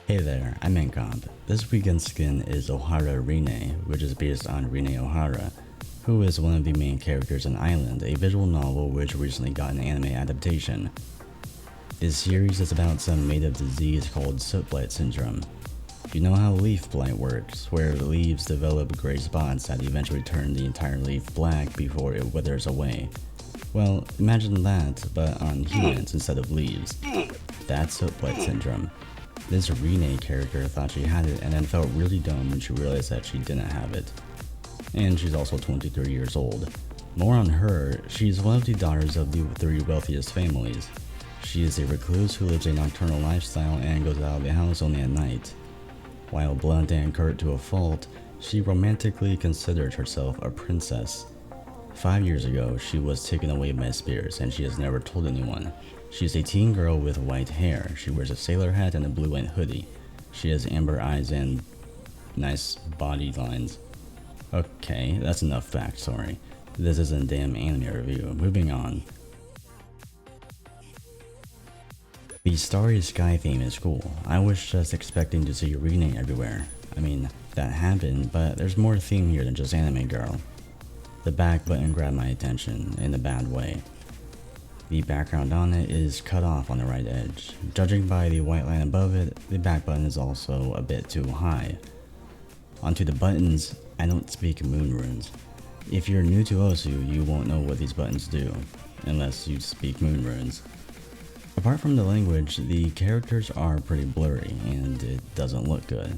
Hey there, I'm Incomp. This weekend's skin is Ohara Rinne, which is based on Rinne Ohara, who is one of the main characters in Island, a visual novel which recently got an anime adaptation. This series is about some made-up disease called soot blight syndrome. You know how leaf blight works, where the leaves develop gray spots that eventually turn the entire leaf black before it withers away. Well, imagine that, but on humans instead of leaves. That's soot blight syndrome. This Rinne character thought she had it and then felt really dumb when she realized that she didn't have it. And she's also 23 years old. More on her, she's one of the daughters of the 3 wealthiest families. She is a recluse who lives a nocturnal lifestyle and goes out of the house only at night. While blunt and curt to a fault, she romantically considered herself a princess. 5 years ago, she was taken away by spirits and she has never told anyone. She's a teen girl with white hair. She wears a sailor hat and a blue and hoodie. She has amber eyes and nice body lines. Okay, that's enough backstory. This isn't a damn anime review. Moving on. The Starry Sky theme is cool. I was just expecting to see Rinne everywhere. I mean, that happened, but there's more theme here than just anime girl. The back button grabbed my attention in a bad way. The background on it is cut off on the right edge. Judging by the white line above it, the back button is also a bit too high. Onto the buttons, I don't speak moon runes. If you're new to Osu, you won't know what these buttons do, unless you speak moon runes. Apart from the language, the characters are pretty blurry, and it doesn't look good.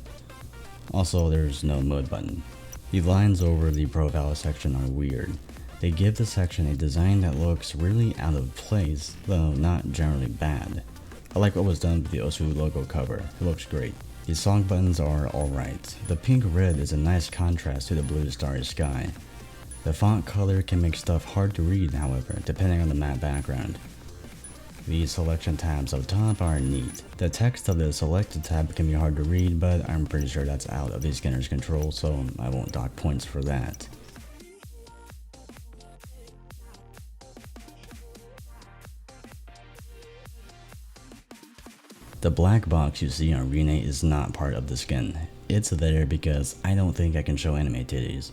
Also, there's no mode button. The lines over the profile section are weird. They give the section a design that looks really out of place, though not generally bad. I like what was done with the Osu logo cover, it looks great. The song buttons are alright. The pink red is a nice contrast to the blue starry sky. The font color can make stuff hard to read, however, depending on the matte background. The selection tabs up top are neat. The text of the selected tab can be hard to read, but I'm pretty sure that's out of the skinner's control, so I won't dock points for that. The black box you see on Rinne is not part of the skin. It's there because I don't think I can show anime titties.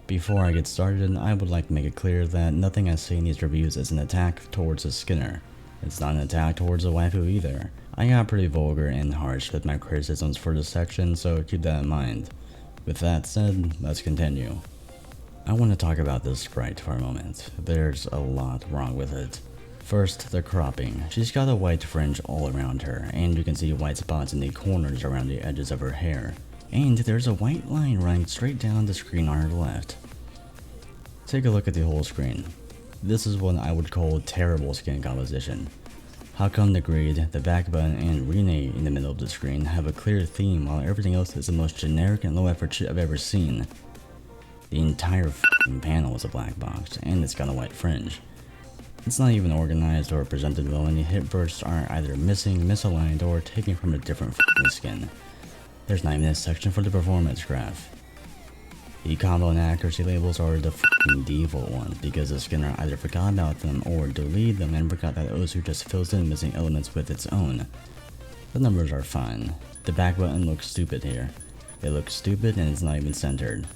Before I get started, I would like to make it clear that nothing I say in these reviews is an attack towards a Skinner. It's not an attack towards a waifu either. I got pretty vulgar and harsh with my criticisms for this section, so keep that in mind. With that said, let's continue. I want to talk about this sprite for a moment. There's a lot wrong with it. First, the cropping. She's got a white fringe all around her, and you can see white spots in the corners around the edges of her hair. And there's a white line running straight down the screen on her left. Take a look at the whole screen. This is what I would call terrible skin composition. How come the grid, the back button, and Rinne in the middle of the screen have a clear theme while everything else is the most generic and low effort shit I've ever seen? The entire f***ing panel is a black box, and it's got a white fringe. It's not even organized or presented well, and the hit bursts are either missing, misaligned, or taken from a different f***ing skin. There's not even a section for the performance graph. The combo and accuracy labels are the f***ing default ones because the skinner either forgot about them or deleted them and forgot that Osu just fills in missing elements with its own. The numbers are fine. The back button looks stupid here. It looks stupid and it's not even centered.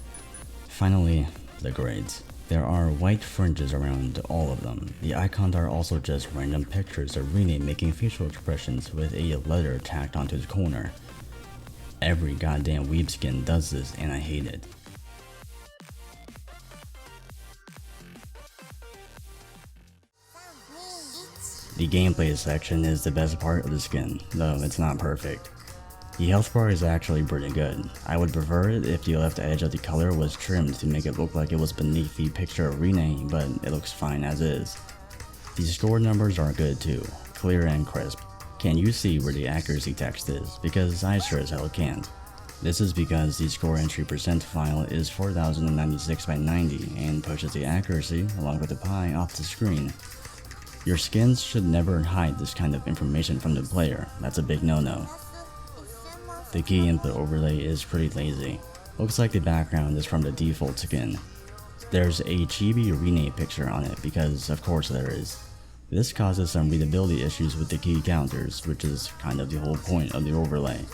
Finally, the grades. There are white fringes around all of them. The icons are also just random pictures of Rinne making facial expressions with a letter tacked onto the corner. Every goddamn weeb skin does this and I hate it. The gameplay section is the best part of the skin, though it's not perfect. The health bar is actually pretty good. I would prefer it if the left edge of the color was trimmed to make it look like it was beneath the picture of Rinne, but it looks fine as is. The score numbers are good too, clear and crisp. Can you see where the accuracy text is? Because I sure as hell can't. This is because the score entry percent file is 4096 by 90 and pushes the accuracy, along with the pi, off the screen. Your skins should never hide this kind of information from the player, that's a big no-no. The key input overlay is pretty lazy. Looks like the background is from the default skin. There's a chibi Rinne picture on it because of course there is. This causes some readability issues with the key counters, which is kind of the whole point of the overlay.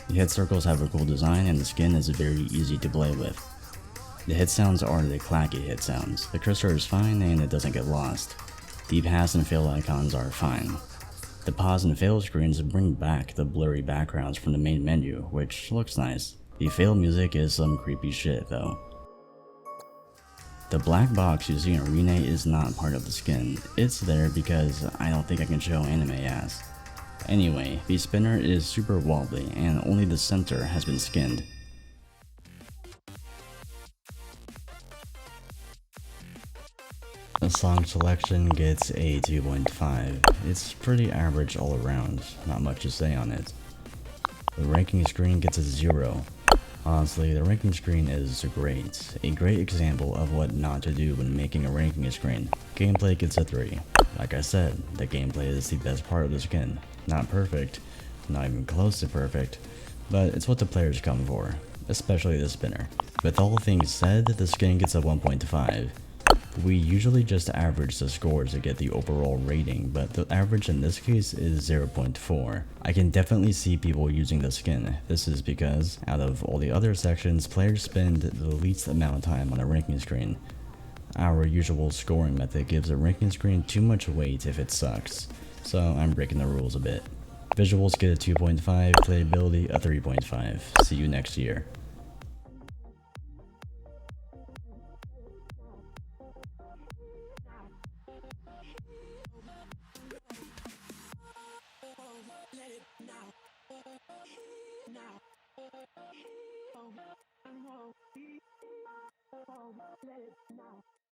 The hit circles have a cool design and the skin is very easy to play with. The hit sounds are the clacky hit sounds. The cursor is fine and it doesn't get lost. The pass and fail icons are fine. The pause and fail screens bring back the blurry backgrounds from the main menu, which looks nice. The fail music is some creepy shit though. The black box you see in Rinne is not part of the skin. It's there because I don't think I can show anime ass. Anyway, the spinner is super wobbly and only the center has been skinned. The song selection gets a 2.5. It's pretty average all around, not much to say on it. The ranking screen gets a 0. Honestly, the ranking screen is great. A great example of what not to do when making a ranking screen. Gameplay gets a 3. Like I said, the gameplay is the best part of the skin. Not perfect, not even close to perfect, but it's what the players come for, especially the spinner. With all things said, the skin gets a 1.5. We usually just average the scores to get the overall rating, but the average in this case is 0.4. I can definitely see people using the skin. This is because, out of all the other sections, players spend the least amount of time on a ranking screen. Our usual scoring method gives a ranking screen too much weight if it sucks, so I'm breaking the rules a bit. Visuals get a 2.5, playability a 3.5. See you next year. Now.